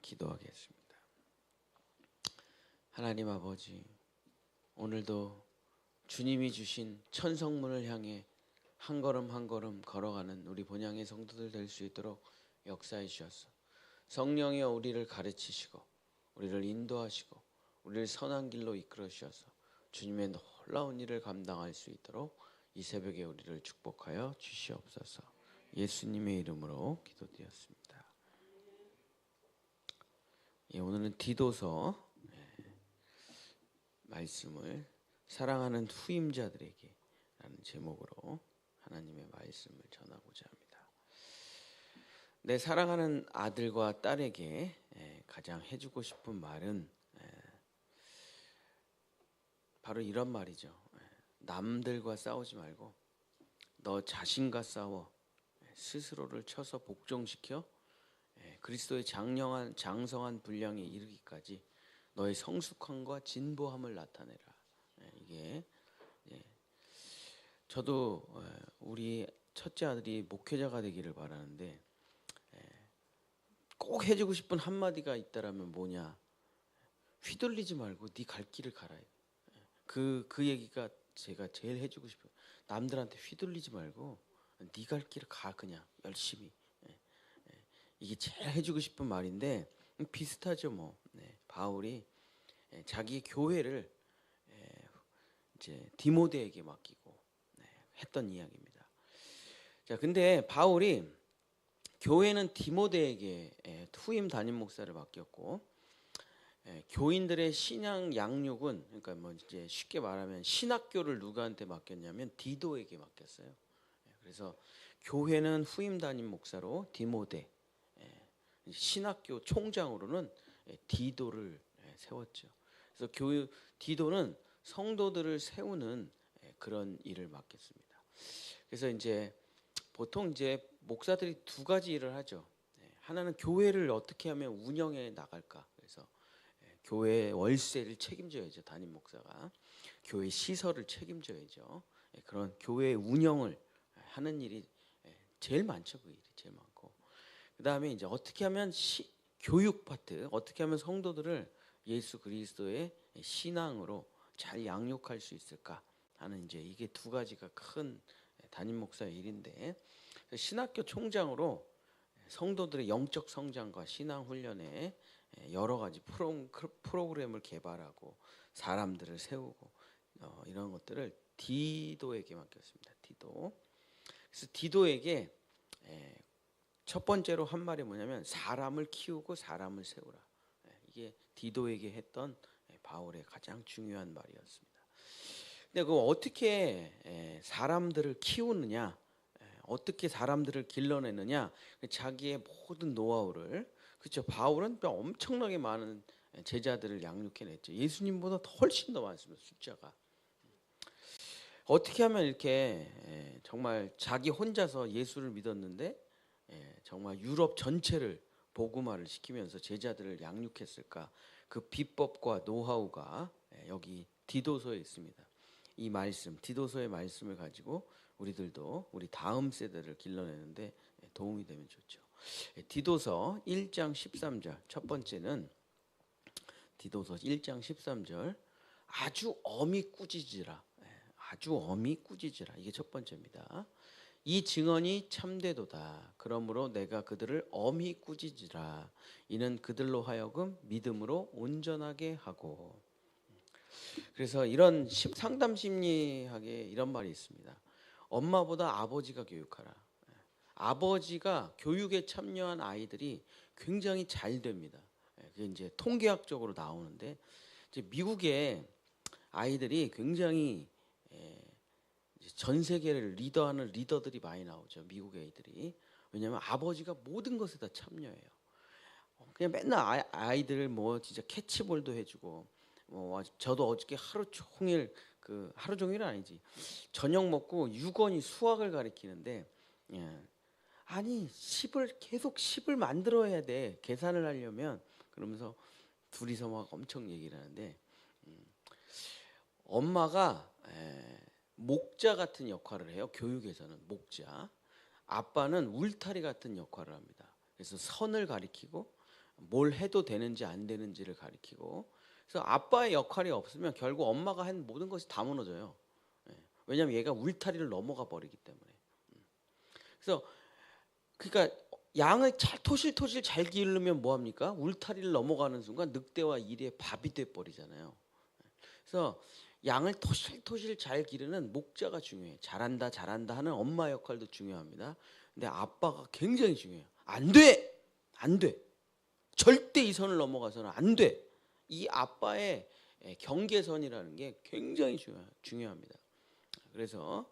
기도하겠습니다. 하나님 아버지, 오늘도 주님이 주신 천성문을 향해 한 걸음 한 걸음 걸어가는 우리 본향의 성도들 될 수 있도록 역사해 주셔서 성령이여 우리를 가르치시고 우리를 인도하시고 우리를 선한 길로 이끌어 주셔서 주님의 놀라운 일을 감당할 수 있도록 이 새벽에 우리를 축복하여 주시옵소서. 예수님의 이름으로 기도드렸습니다. 오늘은 디도서 말씀을 사랑하는 후임자들에게 라는 제목으로 하나님의 말씀을 전하고자 합니다. 내 사랑하는 아들과 딸에게 가장 해주고 싶은 말은 바로 이런 말이죠. 남들과 싸우지 말고 너 자신과 싸워 스스로를 쳐서 복종시켜 그리스도의 장성한 분량에 이르기까지 너의 성숙함과 진보함을 나타내라. 이게 저도 우리 첫째 아들이 목회자가 되기를 바라는데 꼭 해주고 싶은 한마디가 있다라면 뭐냐? 휘둘리지 말고 네 갈 길을 가라. 그 얘기가 제가 제일 해주고 싶어요. 남들한테 휘둘리지 말고 네 갈 길을 가. 그냥 열심히. 이게 제일 해주고 싶은 말인데 비슷하죠 뭐. 바울이 자기 교회를 이제 디모데에게 맡기고 했던 이야기입니다. 자, 근데 바울이 교회는 디모데에게 후임 담임 목사를 맡겼고 교인들의 신앙 양육은 그러니까 뭐 이제 쉽게 말하면 신학교를 누구한테 맡겼냐면 디도에게 맡겼어요. 그래서 교회는 후임 담임 목사로 디모데, 신학교 총장으로는 디도를 세웠죠. 그래서 디도는 성도들을 세우는 그런 일을 맡겼습니다. 그래서 이제 보통 이제 목사들이 두 가지 일을 하죠. 하나는 교회를 어떻게 하면 운영해 나갈까. 그래서 교회 월세를 책임져야죠. 담임 목사가 교회 시설을 책임져야죠. 그런 교회 운영을 하는 일이 제일 많죠. 그 일이 제일 많고 그 다음에 이제 어떻게 하면 교육 파트, 어떻게 하면 성도들을 예수 그리스도의 신앙으로 잘 양육할 수 있을까 하는 이제 이게 두 가지가 큰 담임 목사의 일인데 신학교 총장으로 성도들의 영적 성장과 신앙 훈련에 여러 가지 프로그램을 개발하고 사람들을 세우고 이런 것들을 디도에게 맡겼습니다. 디도. 그래서 디도에게 첫 번째로 한 말이 뭐냐면 사람을 키우고 사람을 세우라. 이게 디도에게 했던 바울의 가장 중요한 말이었습니다. 근데 그 어떻게 사람들을 키우느냐, 어떻게 사람들을 길러내느냐, 자기의 모든 노하우를 그렇죠. 바울은 엄청나게 많은 제자들을 양육해냈죠. 예수님보다 훨씬 더 많습니다. 숫자가. 어떻게 하면 이렇게 정말 자기 혼자서 예수를 믿었는데 정말 유럽 전체를 복음화를 시키면서 제자들을 양육했을까? 그 비법과 노하우가 여기 디도서에 있습니다. 이 말씀, 디도서의 말씀을 가지고 우리들도 우리 다음 세대를 길러내는데 도움이 되면 좋죠. 디도서 1장 13절 첫 번째는 디도서 1장 13절 아주 엄히 꾸짖으라. 아주 엄히 꾸짖으라. 이게 첫 번째입니다. 이 증언이 참되도다. 그러므로 내가 그들을 엄히 꾸짖으라. 이는 그들로 하여금 믿음으로 온전하게 하고. 그래서 이런 상담 심리학에 이런 말이 있습니다. 엄마보다 아버지가 교육하라. 아버지가 교육에 참여한 아이들이 굉장히 잘 됩니다. 그게 이제 통계학적으로 나오는데 이제 미국의 아이들이 굉장히 전 세계를 리더하는 리더들이 많이 나오죠. 미국 애들이. 왜냐하면 아버지가 모든 것에 다 참여해요. 그냥 맨날 아이들 뭐 진짜 캐치볼도 해주고 뭐 저도 어저께 하루 종일 하루 종일은 아니지 저녁 먹고 유건이 수학을 가르치는데 아니 10을 계속 10을 만들어야 돼 계산을 하려면 그러면서 둘이서 막 엄청 얘기를 하는데 엄마가 목자 같은 역할을 해요. 교육에서는 목자. 아빠는 울타리 같은 역할을 합니다. 그래서 선을 가리키고 뭘 해도 되는지 안 되는지를 가리키고. 그래서 아빠의 역할이 없으면 결국 엄마가 한 모든 것이 다 무너져요. 예. 왜냐하면 얘가 울타리를 넘어가 버리기 때문에. 그래서 그러니까 양을 잘 토실토실 잘 기르면 뭐 합니까? 울타리를 넘어가는 순간 늑대와 이리의 밥이 돼 버리잖아요. 그래서 양을 토실토실 잘 기르는 목자가 중요해. 잘한다 잘한다 하는 엄마 역할도 중요합니다. 근데 아빠가 굉장히 중요해요. 안 돼! 안 돼! 절대 이 선을 넘어가서는 안 돼! 이 아빠의 경계선이라는 게 굉장히 중요합니다. 그래서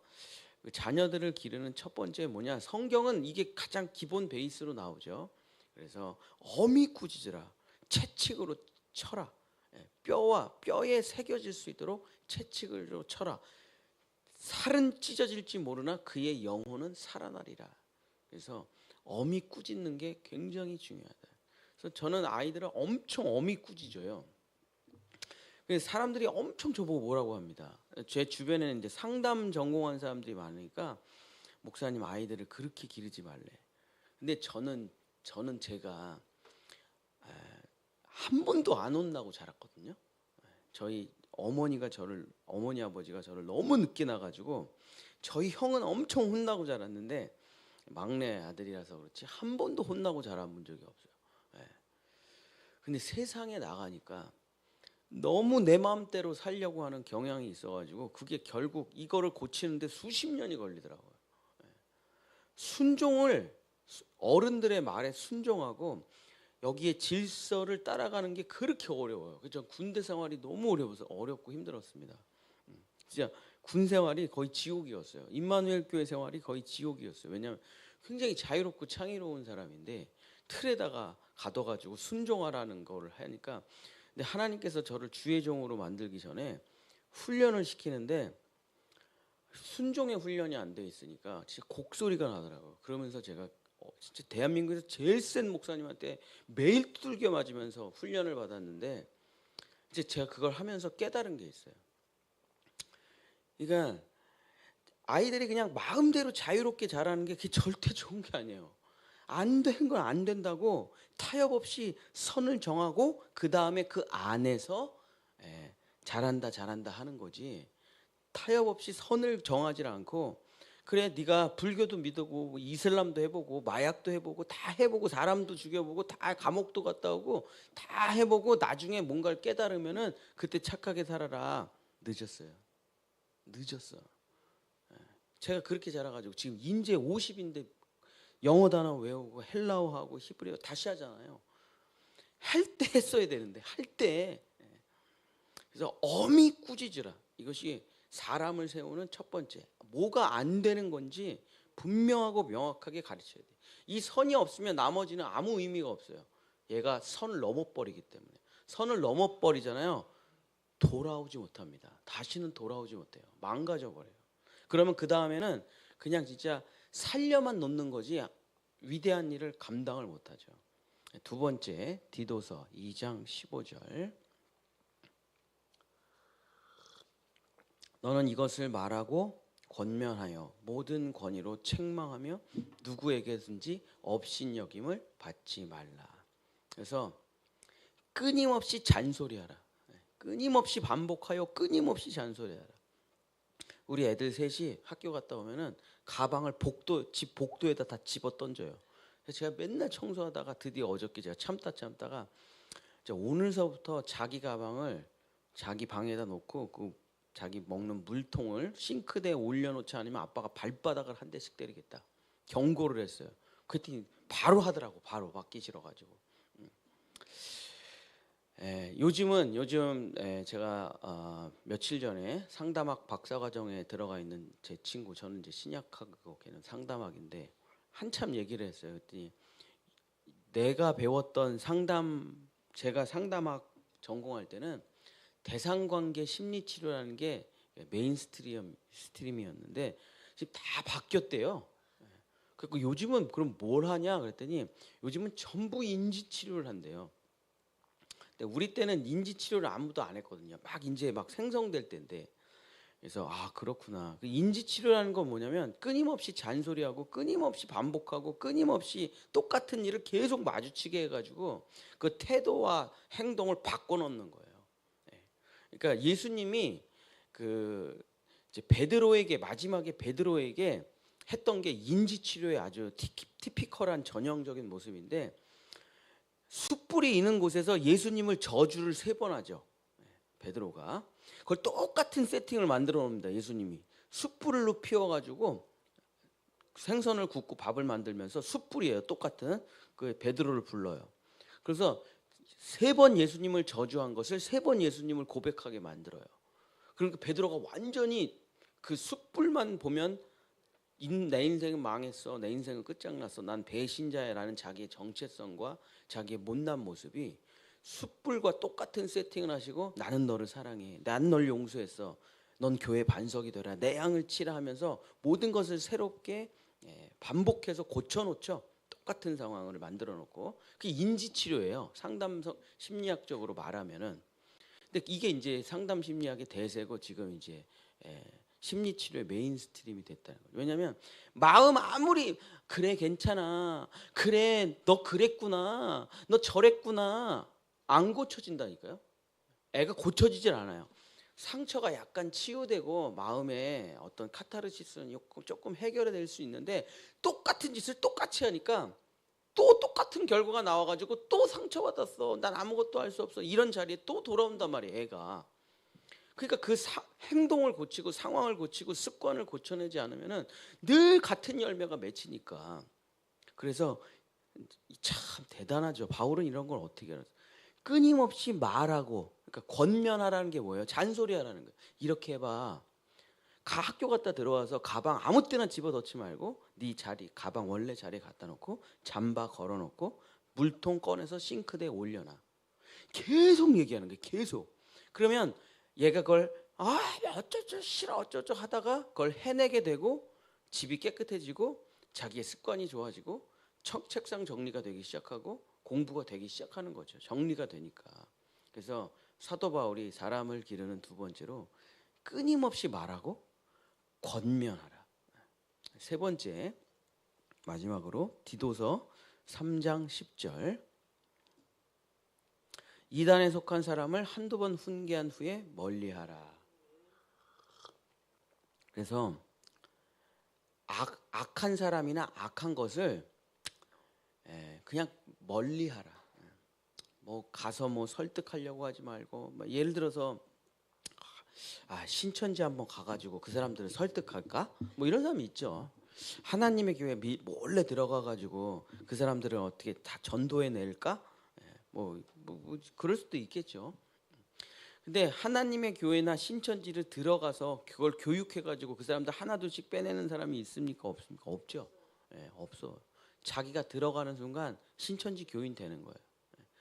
자녀들을 기르는 첫 번째 뭐냐? 성경은 이게 가장 기본 베이스로 나오죠. 그래서 어미 꾸짖으라, 채찍으로 쳐라. 뼈와 뼈에 새겨질 수 있도록 채찍으로 쳐라. 살은 찢어질지 모르나 그의 영혼은 살아나리라. 그래서 어미 꾸짖는 게 굉장히 중요하다. 그래서 저는 아이들을 엄청 어미 꾸짖어요. 사람들이 엄청 저보고 뭐라고 합니다. 제 주변에는 이제 상담 전공한 사람들이 많으니까 목사님 아이들을 그렇게 기르지 말래. 근데 저는 제가 한 번도 안 혼나고 자랐거든요. 저희 어머니 아버지가 저를 너무 늦게 낳아가지고 저희 형은 엄청 혼나고 자랐는데 막내 아들이라서 그렇지 한 번도 혼나고 자란 적이 없어요. 근데 세상에 나가니까 너무 내 마음대로 살려고 하는 경향이 있어가지고 그게 결국 이거를 고치는데 수십 년이 걸리더라고요. 순종을 어른들의 말에 순종하고 여기에 질서를 따라가는 게 그렇게 어려워요. 그죠? 군대 생활이 너무 어렵고 힘들었습니다. 진짜 군 생활이 거의 지옥이었어요. 임마누엘 교회 생활이 거의 지옥이었어요. 왜냐하면 굉장히 자유롭고 창의로운 사람인데 틀에다가 가둬가지고 순종하라는 거를 하니까. 근데 하나님께서 저를 주의 종으로 만들기 전에 훈련을 시키는데 순종의 훈련이 안 돼 있으니까 진짜 곡소리가 나더라고요. 그러면서 제가 진짜 대한민국에서 제일 센 목사님한테 매일 두들겨 맞으면서 훈련을 받았는데 이제 제가 그걸 하면서 깨달은 게 있어요. 그러니까 아이들이 그냥 마음대로 자유롭게 자라는 게 그게 절대 좋은 게 아니에요. 안 된 건 안 된다고 타협 없이 선을 정하고 그 다음에 그 안에서 잘한다 하는 거지. 타협 없이 선을 정하지 않고 그래 네가 불교도 믿어보고 이슬람도 해보고 마약도 해보고 다 해보고 사람도 죽여보고 다 감옥도 갔다 오고 다 해보고 나중에 뭔가를 깨달으면은 그때 착하게 살아라. 늦었어요. 제가 그렇게 자라가지고 지금 인제 50인데 영어 단어 외우고 헬라어하고 히브리어 다시 하잖아요. 할 때 했어야 되는데 할 때. 그래서 어미 꾸짖으라. 이것이 사람을 세우는 첫 번째. 뭐가 안 되는 건지 분명하고 명확하게 가르쳐야 돼. 이 선이 없으면 나머지는 아무 의미가 없어요. 얘가 선을 넘어버리기 때문에. 선을 넘어버리잖아요. 돌아오지 못합니다. 다시는 돌아오지 못해요. 망가져버려요. 그러면 그 다음에는 그냥 진짜 살려만 놓는 거지 위대한 일을 감당을 못하죠. 두 번째 디도서 2장 15절. 너는 이것을 말하고 권면하여 모든 권위로 책망하며 누구에게든지 업신여김을 받지 말라. 그래서 끊임없이 잔소리하라. 끊임없이 반복하여 끊임없이 잔소리하라. 우리 애들 셋이 학교 갔다 오면은 가방을 집 복도에다 다 집어 던져요. 그래서 제가 맨날 청소하다가 드디어 어저께 제가 참다가 오늘서부터 자기 가방을 자기 방에다 놓고 그 자기 먹는 물통을 싱크대에 올려놓지 않으면 아빠가 발바닥을 한 대씩 때리겠다 경고를 했어요. 그랬더니 바로 하더라고. 바로 받기 싫어가지고. 요즘 제가 며칠 전에 상담학 박사과정에 들어가 있는 제 친구, 저는 이제 신약하고 걔는 상담학인데 한참 얘기를 했어요. 그랬더니 내가 배웠던 제가 상담학 전공할 때는 대상관계 심리치료라는 게 메인 스트림이었는데 지금 다 바뀌었대요. 그리고 요즘은 그럼 뭘 하냐 그랬더니 요즘은 전부 인지치료를 한대요. 근데 우리 때는 인지치료를 아무도 안 했거든요. 막 이제 막 생성될 때인데 그래서 아 그렇구나. 그 인지치료라는 건 뭐냐면 끊임없이 잔소리하고 끊임없이 반복하고 끊임없이 똑같은 일을 계속 마주치게 해가지고 그 태도와 행동을 바꿔놓는 거예요. 예. 그러니까 예수님이 그 이제 베드로에게 마지막에 베드로에게 했던 게 인지치료의 아주 티피컬한 전형적인 모습인데 숯불이 있는 곳에서 예수님을 저주를 3번 하죠. 베드로가 그걸 똑같은 세팅을 만들어 놓습니다. 예수님이 숯불로 피워가지고 생선을 굽고 밥을 만들면서 숯불이에요. 똑같은 그 베드로를 불러요. 그래서 3번 예수님을 저주한 것을 3번 예수님을 고백하게 만들어요. 그러니까 베드로가 완전히 그 숯불만 보면 내 인생은 망했어. 내 인생은 끝장났어. 난 배신자야라는 자기의 정체성과 자기의 못난 모습이 숯불과 똑같은 세팅을 하시고 나는 너를 사랑해. 난 널 용서했어. 넌 교회 반석이 되라. 내 양을 치라 하면서 모든 것을 새롭게 반복해서 고쳐놓죠. 똑같은 상황을 만들어 놓고 그게 인지치료예요. 상담 심리학적으로 말하면은. 근데 이게 이제 상담 심리학의 대세고 지금 이제 심리치료의 메인스트림이 됐다는 거예요. 왜냐하면 마음 아무리 그래 괜찮아. 그래 너 그랬구나. 너 저랬구나. 안 고쳐진다니까요. 애가 고쳐지질 않아요. 상처가 약간 치유되고 마음에 어떤 카타르시스는 조금 해결될 수 있는데 똑같은 짓을 똑같이 하니까 또 똑같은 결과가 나와가지고 또 상처받았어. 난 아무것도 할 수 없어. 이런 자리에 또 돌아온단 말이에요. 애가. 그러니까 그 행동을 고치고 상황을 고치고 습관을 고쳐내지 않으면은 늘 같은 열매가 맺히니까. 그래서 참 대단하죠. 바울은 이런 걸 어떻게 알았어요? 끊임없이 말하고, 그러니까 권면하라는 게 뭐예요? 잔소리하라는 거예요. 이렇게 해봐. 학교 갔다 들어와서 가방 아무 때나 집어넣지 말고 네 자리, 가방 원래 자리에 갖다 놓고 잠바 걸어놓고 물통 꺼내서 싱크대에 올려놔. 계속 얘기하는 거예요. 계속. 그러면 얘가 그걸 어쩌죠 싫어 어쩌죠 하다가 그걸 해내게 되고 집이 깨끗해지고 자기의 습관이 좋아지고 책상 정리가 되기 시작하고 공부가 되기 시작하는 거죠. 정리가 되니까. 그래서 사도 바울이 사람을 기르는 2번째로 끊임없이 말하고 권면하라. 3번째 마지막으로 디도서 3장 10절 이단에 속한 사람을 한두 번 훈계한 후에 멀리하라. 그래서 악한 사람이나 악한 것을 그냥 멀리하라. 뭐 가서 뭐 설득하려고 하지 말고 뭐 예를 들어서 신천지 한번 가가지고 그 사람들을 설득할까? 뭐 이런 사람이 있죠. 하나님의 교회 몰래 들어가가지고 그 사람들을 어떻게 다 전도해 낼까? 뭐 그럴 수도 있겠죠. 근데 하나님의 교회나 신천지를 들어가서 그걸 교육해가지고 그 사람들 하나둘씩 빼내는 사람이 있습니까? 없습니까? 없죠. 없어. 자기가 들어가는 순간 신천지 교인 되는 거예요.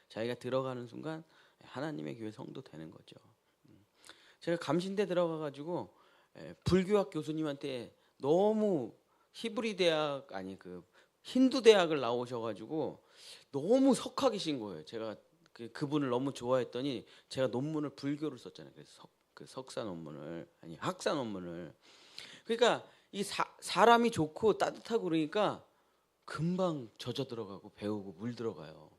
자기가 들어가는 순간 하나님의 교회 성도 되는 거죠. 제가 감신대 들어가가지고 불교학 교수님한테 너무 히브리 대학 아니 그 힌두 대학을 나오셔가지고 너무 석학이신 거예요. 제가 그분을 너무 좋아했더니 제가 논문을 불교를 썼잖아요. 그래서 석사 논문을 아니 학사 논문을. 그러니까 이 사람이 좋고 따뜻하고 그러니까 금방 젖어 들어가고 배우고 물 들어가요.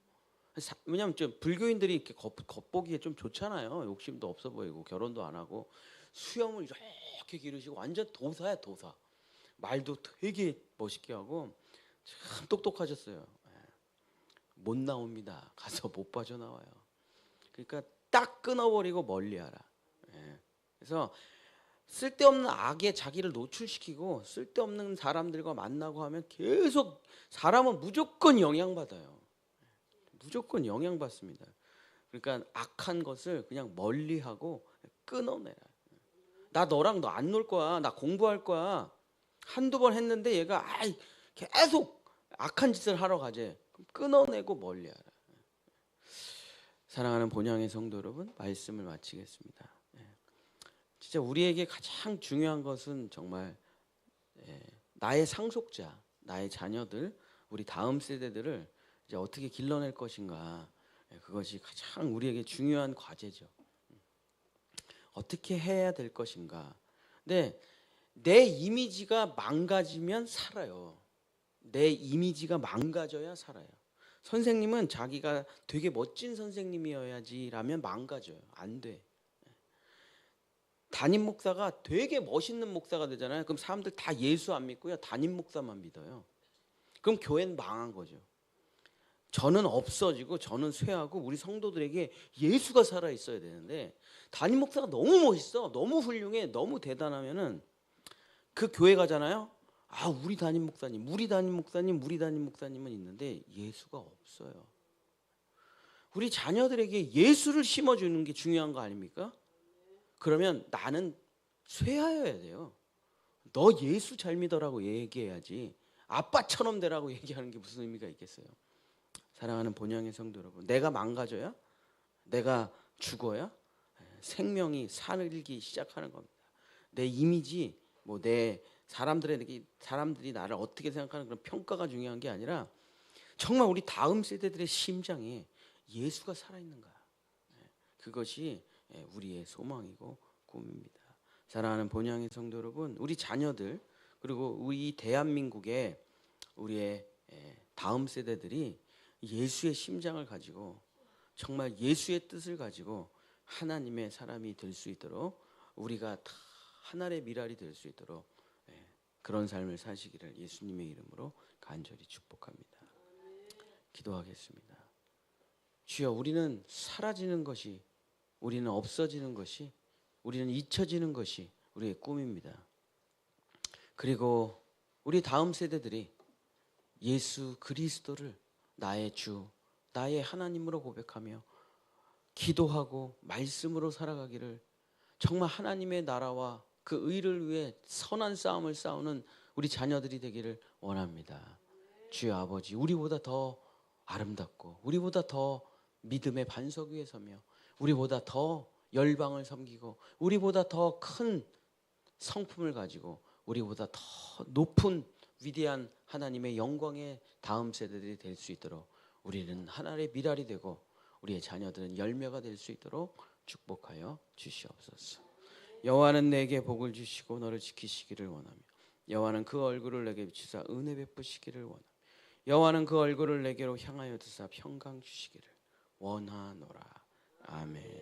왜냐면 좀 불교인들이 이렇게 겉보기에 좀 좋잖아요. 욕심도 없어 보이고 결혼도 안 하고 수염을 이렇게 기르시고 완전 도사야 도사. 말도 되게 멋있게 하고 참 똑똑하셨어요. 못 나옵니다. 가서 못 빠져나와요. 그러니까 딱 끊어버리고 멀리하라. 그래서 쓸데없는 악에 자기를 노출시키고 쓸데없는 사람들과 만나고 하면 계속 사람은 무조건 영향받아요. 무조건 영향받습니다. 그러니까 악한 것을 그냥 멀리하고 끊어내라. 나 너랑 너 안 놀 거야. 나 공부할 거야. 한두 번 했는데 얘가 계속 악한 짓을 하러 가재. 끊어내고 멀리하라. 사랑하는 본향의 성도 여러분, 말씀을 마치겠습니다. 진짜 우리에게 가장 중요한 것은 정말 나의 상속자, 나의 자녀들, 우리 다음 세대들을 이제 어떻게 길러낼 것인가. 그것이 가장 우리에게 중요한 과제죠. 어떻게 해야 될 것인가. 근데 내 이미지가 망가지면 살아요. 내 이미지가 망가져야 살아요. 선생님은 자기가 되게 멋진 선생님이어야지라면 망가져요. 안 돼. 담임 목사가 되게 멋있는 목사가 되잖아요. 그럼 사람들 다 예수 안 믿고요. 담임 목사만 믿어요. 그럼 교회는 망한 거죠. 저는 없어지고 저는 쇠하고 우리 성도들에게 예수가 살아 있어야 되는데 담임 목사가 너무 멋있어. 너무 훌륭해. 너무 대단하면은 그 교회 가잖아요. 아, 우리 담임 목사님, 우리 담임 목사님, 우리 담임 목사님은 있는데 예수가 없어요. 우리 자녀들에게 예수를 심어주는 게 중요한 거 아닙니까? 그러면 나는 쇠하여야 돼요. 너 예수 잘 믿어라고 얘기해야지. 아빠처럼 되라고 얘기하는 게 무슨 의미가 있겠어요? 사랑하는 본향의 성도 여러분, 내가 망가져야? 내가 죽어야? 생명이 사늘기 시작하는 겁니다. 내 이미지, 뭐 내 사람들이 나를 어떻게 생각하는 그런 평가가 중요한 게 아니라 정말 우리 다음 세대들의 심장에 예수가 살아있는 거야. 그것이 우리의 소망이고 꿈입니다. 사랑하는 본향의 성도 여러분, 우리 자녀들 그리고 우리 대한민국의 우리의 다음 세대들이 예수의 심장을 가지고 정말 예수의 뜻을 가지고 하나님의 사람이 될 수 있도록 우리가 다 하나의 미랄이 될 수 있도록 그런 삶을 사시기를 예수님의 이름으로 간절히 축복합니다. 기도하겠습니다. 주여, 우리는 사라지는 것이, 우리는 없어지는 것이, 우리는 잊혀지는 것이 우리의 꿈입니다. 그리고 우리 다음 세대들이 예수 그리스도를 나의 주, 나의 하나님으로 고백하며 기도하고 말씀으로 살아가기를, 정말 하나님의 나라와 그 의를 위해 선한 싸움을 싸우는 우리 자녀들이 되기를 원합니다. 주여 아버지, 우리보다 더 아름답고 우리보다 더 믿음의 반석 위에 서며 우리보다 더 열방을 섬기고 우리보다 더 큰 성품을 가지고 우리보다 더 높은 위대한 하나님의 영광의 다음 세대들이 될 수 있도록 우리는 하나님의 미랄이 되고 우리의 자녀들은 열매가 될 수 있도록 축복하여 주시옵소서. 여호와는 내게 복을 주시고 너를 지키시기를 원하며 여호와는 그 얼굴을 내게 비추사 은혜 베푸시기를 원하며 여호와는 그 얼굴을 내게로 향하여 드사 평강 주시기를 원하노라. 아멘.